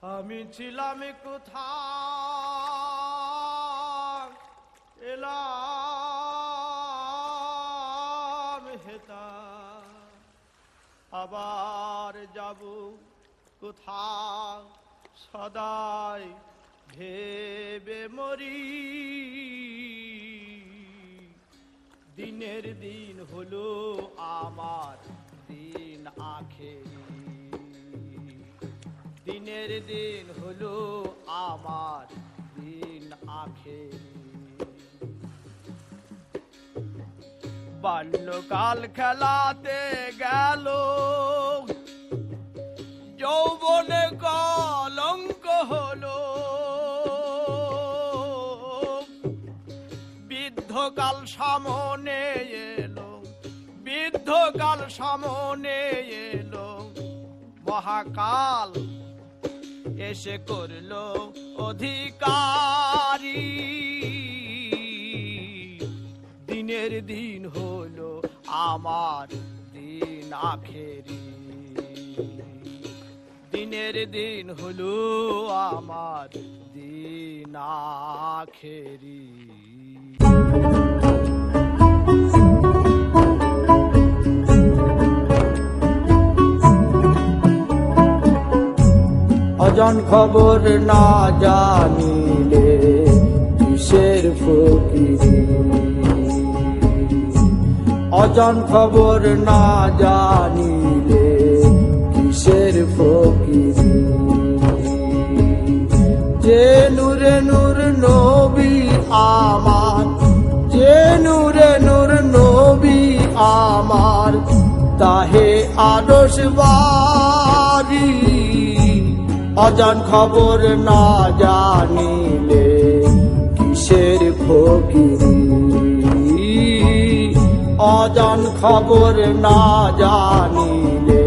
আমি ছিলাম কোথায় এলাম হেতা আবার যাব কোথায় সদাই ভেবে মরি দিনের দিন হলো আমার দিন আখেরি দিনের দিন হলো আমার দিন আখেরি বাল্যকাল খেলাতে গেল যৌবনে কলঙ্ক হলো বৃদ্ধকাল সামনে এলো বৃদ্ধকাল সামনে এলো মহাকাল এসে করলো অধিকারী দিনের দিন হলো আমার দিন আখেরি দিনের দিন হলো আমার দিন আখেরি অজান খবর না জানিলে কিসের ফকিরি অজান খবর না জানিলে কিসের ফকিরি যে নূরে নূর নবী আমার যে নূরে নূর নবী আমার তাহে আদর্শ বাড়ি অজান খবর না জানিলে কিসের ফকিরি অজান খবর না জানিলে